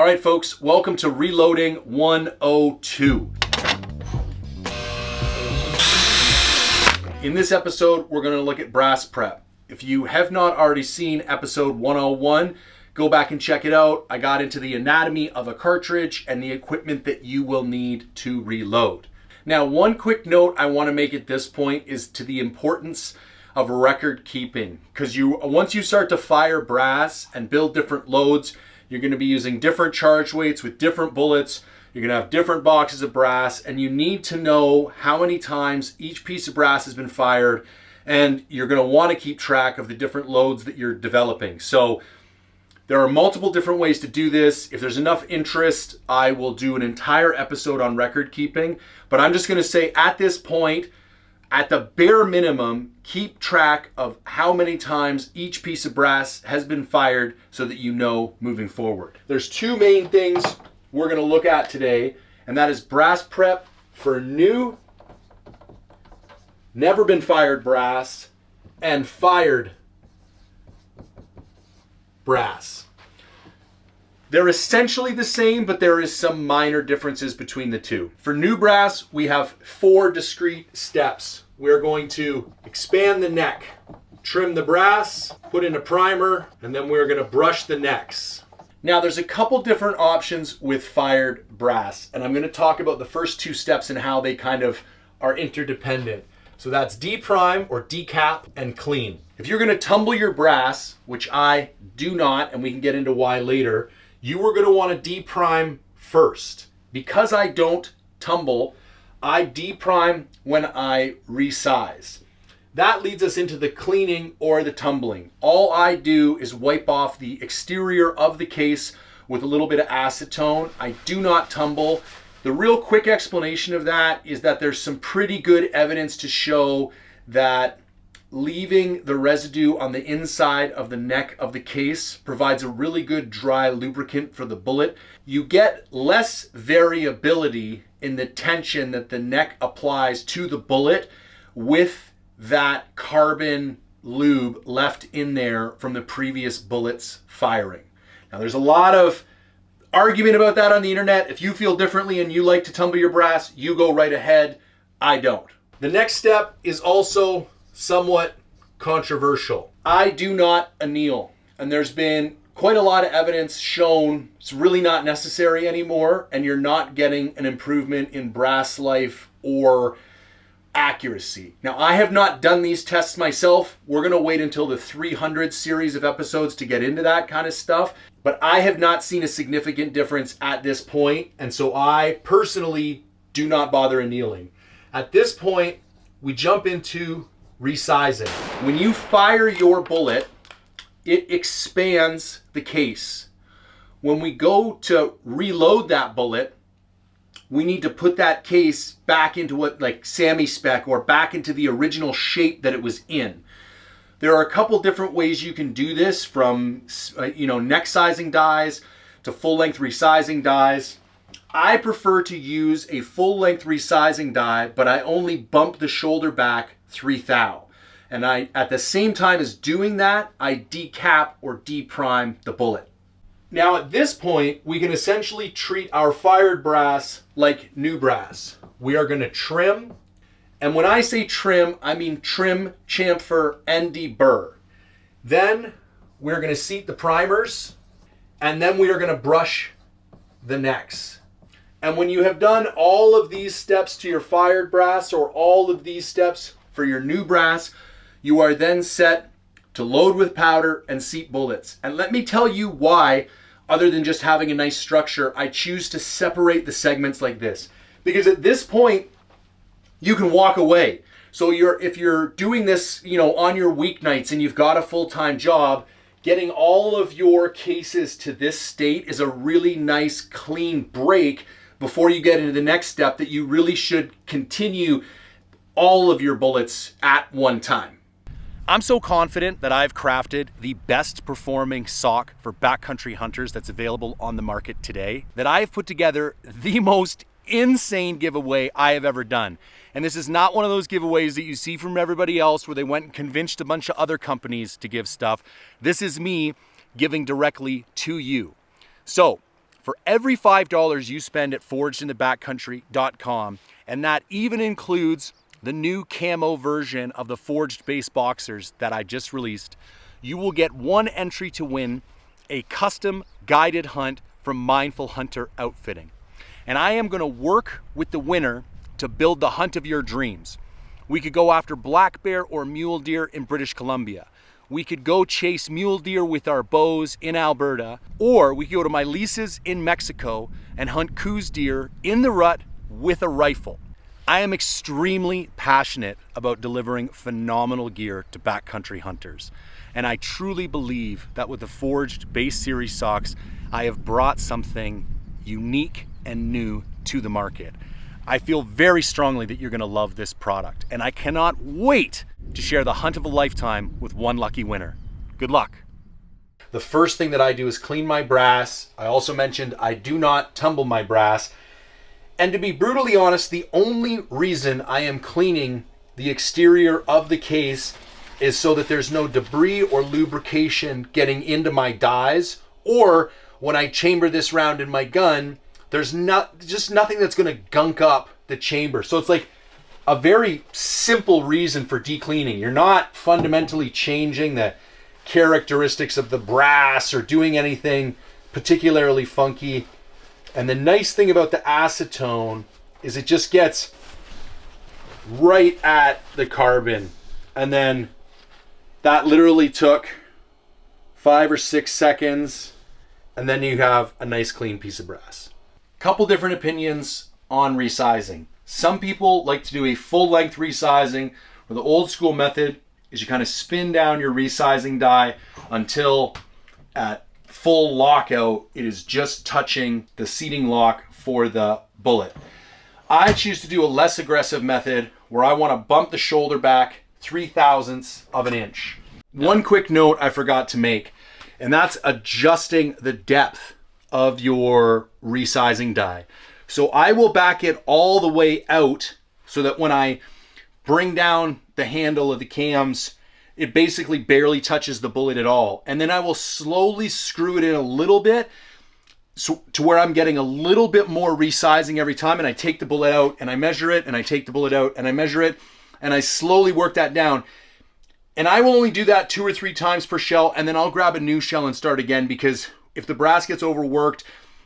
All right, folks, welcome to Reloading 102. In this episode, we're going to look at brass prep. If you have not already seen episode 101, go back and check it out. I got into the anatomy of a cartridge and the equipment that you will need to reload. Now, one quick note I want to make at this point is to the importance of record keeping, because once you start to fire brass and build different loads, you're going to be using different charge weights with different bullets. You're going to have different boxes of brass, and you need to know how many times each piece of brass has been fired, and you're going to want to keep track of the different loads that you're developing. So there are multiple different ways to do this. If there's enough interest, I will do an entire episode on record keeping, but I'm just going to say at this point, at the bare minimum, keep track of how many times each piece of brass has been fired so that you know moving forward. There's two main things we're going to look at today, and that is brass prep for new, never been fired brass, and fired brass. They're essentially the same, but there is some minor differences between the two. For new brass, we have 4 discrete steps. We're going to expand the neck, trim the brass, put in a primer, and then we're going to brush the necks. Now, there's a couple different options with fired brass, and I'm going to talk about the first 2 steps and how they kind of are interdependent. So that's deprime or decap and clean. If you're going to tumble your brass, which I do not, and we can get into why later, you are going to want to deprime first. Because I don't tumble, I deprime when I resize. That leads us into the cleaning or the tumbling. All I do is wipe off the exterior of the case with a little bit of acetone. I do not tumble. The real quick explanation of that is that there's some pretty good evidence to show that leaving the residue on the inside of the neck of the case provides a really good dry lubricant for the bullet. You get less variability in the tension that the neck applies to the bullet with that carbon lube left in there from the previous bullet's firing. Now, there's a lot of argument about that on the internet. If you feel differently and you like to tumble your brass, you go right ahead. I don't. The next step is also somewhat controversial. I do not anneal, and there's been quite a lot of evidence shown it's really not necessary anymore, and you're not getting an improvement in brass life or accuracy. Now, I have not done these tests myself. We're going to wait until the 300 series of episodes to get into that kind of stuff, but I have not seen a significant difference at this point, and so I personally do not bother annealing. At this point, we jump into resizing. When you fire your bullet, it expands the case. When we go to reload that bullet, we need to put that case back into what, like Sammy spec, or back into the original shape that it was in. There are a couple different ways you can do this, from neck sizing dies to full length resizing dies. I prefer to use a full length resizing die, but I only bump the shoulder back 3 thou. And I, at the same time as doing that, I decap or deprime the bullet. Now, at this point, we can essentially treat our fired brass like new brass. We are going to trim. And when I say trim, I mean trim, chamfer, and deburr. Then we're going to seat the primers, and then we are going to brush the necks. And when you have done all of these steps to your fired brass, or all of these steps for your new brass, you are then set to load with powder and seat bullets. And let me tell you why, other than just having a nice structure, I choose to separate the segments like this. Because at this point, you can walk away. So if you're doing this, on your weeknights and you've got a full-time job, getting all of your cases to this state is a really nice, clean break before you get into the next step that you really should continue all of your bullets at one time. I'm so confident that I've crafted the best performing sock for backcountry hunters that's available on the market today, that I've put together the most insane giveaway I have ever done. And this is not one of those giveaways that you see from everybody else where they went and convinced a bunch of other companies to give stuff. This is me giving directly to you. So For every $5 you spend at forgedinthebackcountry.com, and that even includes the new camo version of the forged base boxers that I just released, you will get one entry to win a custom guided hunt from Mindful Hunter Outfitting. And I am gonna work with the winner to build the hunt of your dreams. We could go after black bear or mule deer in British Columbia. We could go chase mule deer with our bows in Alberta, or we could go to my leases in Mexico and hunt Coues deer in the rut with a rifle. I am extremely passionate about delivering phenomenal gear to backcountry hunters. And I truly believe that with the Forged Base Series socks, I have brought something unique and new to the market. I feel very strongly that you're gonna love this product, and I cannot wait to share the hunt of a lifetime with one lucky winner. Good luck. The first thing that I do is clean my brass. I also mentioned I do not tumble my brass. And to be brutally honest, the only reason I am cleaning the exterior of the case is so that there's no debris or lubrication getting into my dies, or when I chamber this round in my gun, there's just nothing that's gonna gunk up the chamber. So it's like a very simple reason for decleaning. You're not fundamentally changing the characteristics of the brass or doing anything particularly funky. And the nice thing about the acetone is it just gets right at the carbon. And then that literally took 5 or 6 seconds, and then you have a nice clean piece of brass. Couple different opinions on resizing. Some people like to do a full length resizing, where the old school method is you kind of spin down your resizing die until at full lockout, it is just touching the seating lock for the bullet. I choose to do a less aggressive method where I want to bump the shoulder back 0.03 of an inch. One quick note I forgot to make, and that's adjusting the depth of your resizing die. So I will back it all the way out so that when I bring down the handle of the cams, it basically barely touches the bullet at all. And then I will slowly screw it in a little bit so to where I'm getting a little bit more resizing every time. And I take the bullet out and I measure it, and I take the bullet out and I measure it, and I slowly work that down. And I will only do that 2 or 3 times per shell, and then I'll grab a new shell and start again, because if the brass gets overworked,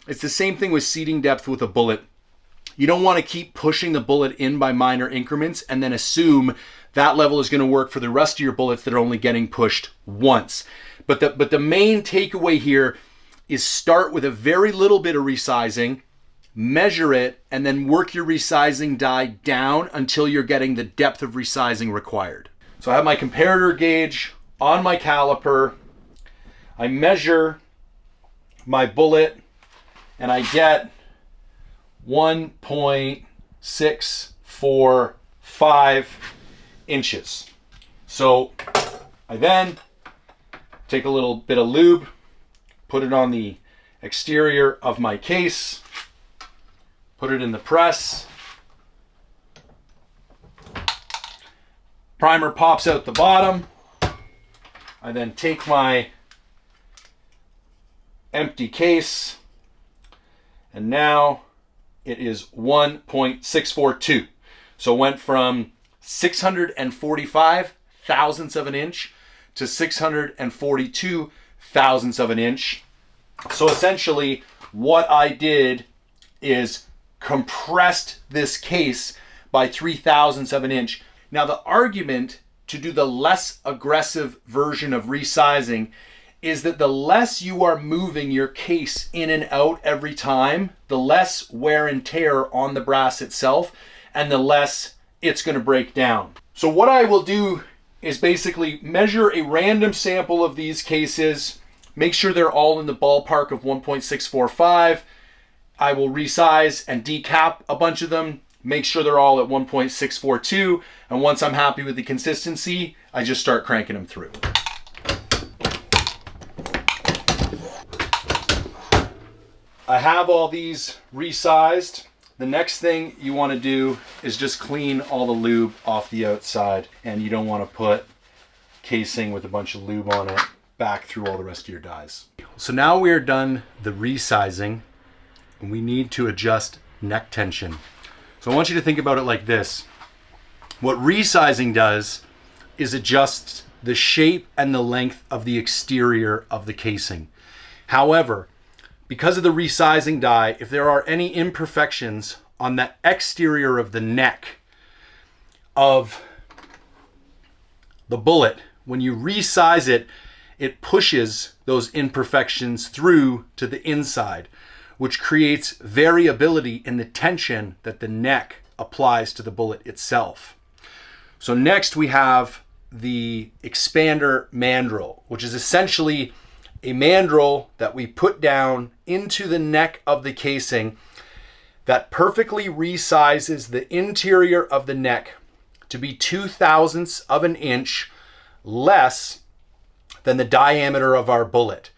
it's the same thing with seating depth with a bullet. You don't want to keep pushing the bullet in by minor increments and then assume that level is going to work for the rest of your bullets that are only getting pushed once. But the main takeaway here is start with a very little bit of resizing, measure it, and then work your resizing die down until you're getting the depth of resizing required. So I have my comparator gauge on my caliper. I measure my bullet and I get 1.645 inches. So I then take a little bit of lube, put it on the exterior of my case, put it in the press. Primer pops out the bottom. I then take my empty case, and now it is 1.642. So it went from 645 thousandths of an inch to 642 thousandths of an inch. So essentially what I did is compressed this case by 3 thousandths of an inch. Now the argument to do the less aggressive version of resizing is that the less you are moving your case in and out every time, the less wear and tear on the brass itself, and the less it's going to break down. So what I will do is basically measure a random sample of these cases, make sure they're all in the ballpark of 1.645. I will resize and decap a bunch of them, make sure they're all at 1.642, and once I'm happy with the consistency, I just start cranking them through. I have all these resized. The next thing you want to do is just clean all the lube off the outside, and you don't want to put casing with a bunch of lube on it back through all the rest of your dies. So now we are done the resizing. and we need to adjust neck tension. So I want you to think about it like this. What resizing does is adjust the shape and the length of the exterior of the casing. However, because of the resizing die, if there are any imperfections on the exterior of the neck of the bullet, when you resize it, it pushes those imperfections through to the inside, which creates variability in the tension that the neck applies to the bullet itself. So next we have the expander mandrel, which is essentially a mandrel that we put down into the neck of the casing that perfectly resizes the interior of the neck to be 0.02 of an inch less than the diameter of our bullet.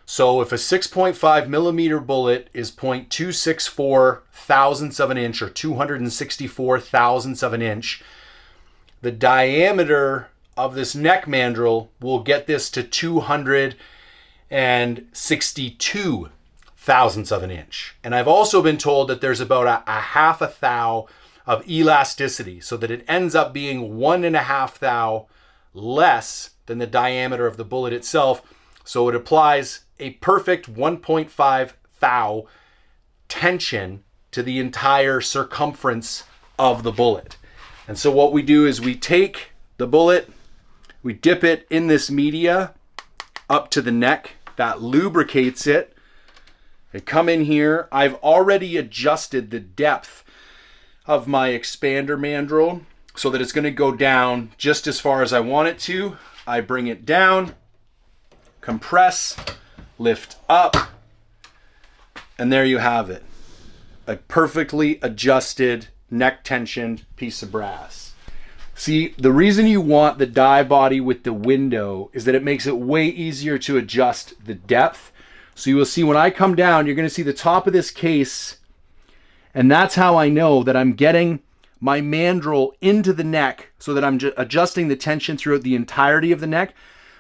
So if a 6.5 millimeter bullet is 0.264 thousandths of an inch or 264 thousandths of an inch, the diameter of this neck mandrel will get this to 262 thousandths of an inch. And I've also been told that there's about a half a thou of elasticity, so that it ends up being 1.5 thou less than the diameter of the bullet itself. So it applies a perfect 1.5 thou tension to the entire circumference of the bullet. And so what we do is we take the bullet, we dip it in this media up to the neck, that lubricates it. I come in here, I've already adjusted the depth of my expander mandrel so that it's going to go down just as far as I want it to. I bring it down, compress, lift up, and there you have it. A perfectly adjusted neck tensioned piece of brass. See, the reason you want the die body with the window is that it makes it way easier to adjust the depth. So you will see when I come down, you're going to see the top of this case, and that's how I know that I'm getting my mandrel into the neck so that I'm adjusting the tension throughout the entirety of the neck,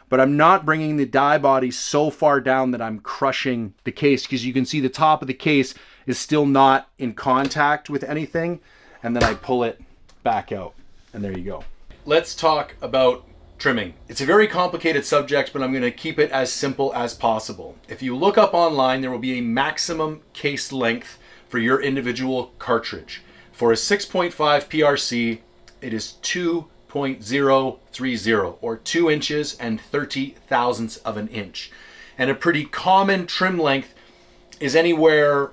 but I'm not bringing the die body so far down that I'm crushing the case, because you can see the top of the case is still not in contact with anything, and then I pull it back out, and there you go. Let's talk about trimming. It's a very complicated subject, but I'm going to keep it as simple as possible. If you look up online, there will be a maximum case length for your individual cartridge. For a 6.5 PRC, it is 2.030 or 2 inches and 30 thousandths of an inch. And a pretty common trim length is anywhere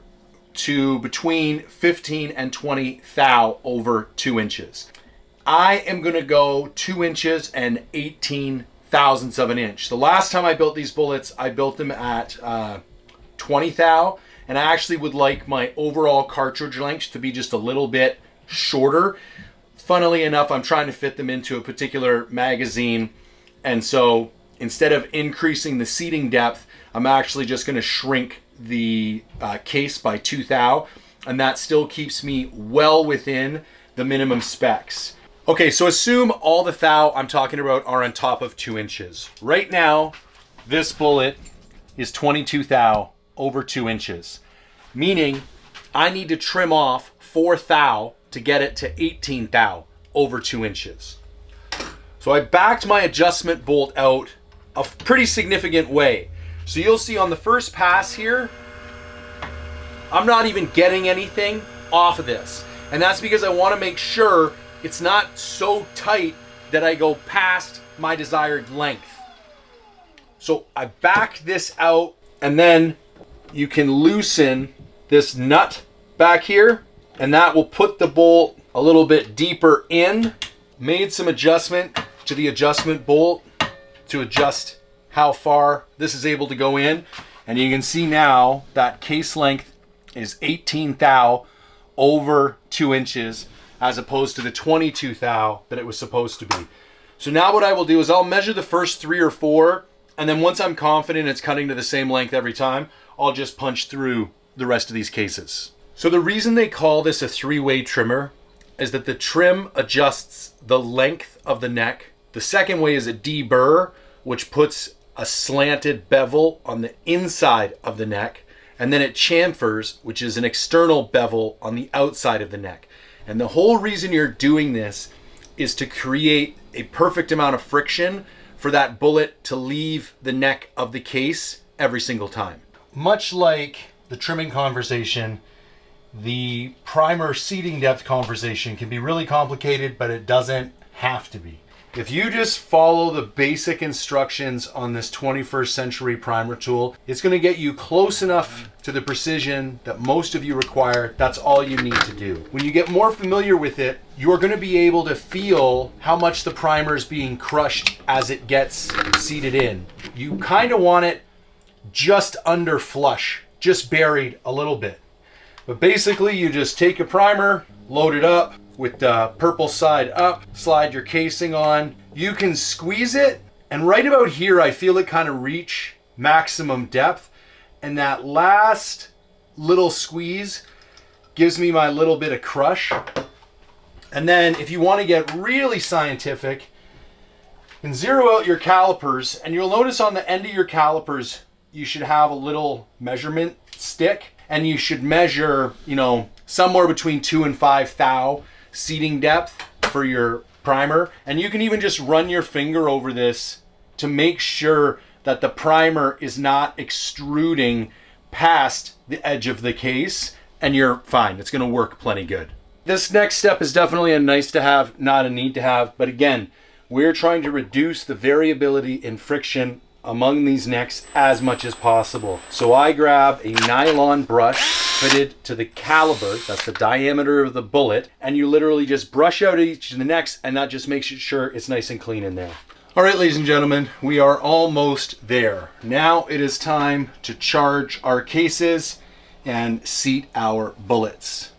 to between 15 and 20 thou over 2 inches. I am going to go 2 inches and 18 thousandths of an inch. The last time I built these bullets, I built them at 20 thou, and I actually would like my overall cartridge length to be just a little bit shorter. Funnily enough, I'm trying to fit them into a particular magazine, and so instead of increasing the seating depth, I'm actually just going to shrink the case by 2 thou, and that still keeps me well within the minimum specs. Okay, so assume all the thou I'm talking about are on top of 2 inches. Right now, this bullet is 22 thou over 2 inches, meaning I need to trim off 4 thou to get it to 18 thou over 2 inches. So I backed my adjustment bolt out a pretty significant way. So you'll see on the first pass here, I'm not even getting anything off of this. And that's because I want to make sure it's not so tight that I go past my desired length. So I back this out, and then you can loosen this nut back here, and that will put the bolt a little bit deeper in. Made some adjustment to the adjustment bolt to adjust how far this is able to go in, and you can see now that case length is 18 thou over 2 inches as opposed to the 22 thou that it was supposed to be. So now what I will do is I'll measure the first 3 or 4, and then once I'm confident it's cutting to the same length every time, I'll just punch through the rest of these cases. So the reason they call this a 3-way trimmer is that the trim adjusts the length of the neck. The second way is a deburr, which puts a slanted bevel on the inside of the neck. and then it chamfers, which is an external bevel on the outside of the neck. And the whole reason you're doing this is to create a perfect amount of friction for that bullet to leave the neck of the case every single time. Much like the trimming conversation, the primer seating depth conversation can be really complicated, but it doesn't have to be. If you just follow the basic instructions on this 21st century primer tool, it's going to get you close enough to the precision that most of you require. That's all you need to do. When you get more familiar with it, you're going to be able to feel how much the primer is being crushed as it gets seated in. You kind of want it just under flush, just buried a little bit. But basically, you just take a primer, load it up with the purple side up, slide your casing on. You can squeeze it, and right about here, I feel it kind of reach maximum depth. And that last little squeeze gives me my little bit of crush. And then if you want to get really scientific, you can zero out your calipers, and you'll notice on the end of your calipers, you should have a little measurement stick, and you should measure, somewhere between 2 and 5 thou seating depth for your primer. And you can even just run your finger over this to make sure that the primer is not extruding past the edge of the case, and you're fine. It's going to work plenty good. This next step is definitely a nice to have, not a need to have. But again, we're trying to reduce the variability in friction among these necks as much as possible. So I grab a nylon brush fitted to the caliber, that's the diameter of the bullet, and you literally just brush out each of the necks, and that just makes sure it's nice and clean in there. All right, ladies and gentlemen, we are almost there. Now it is time to charge our cases and seat our bullets.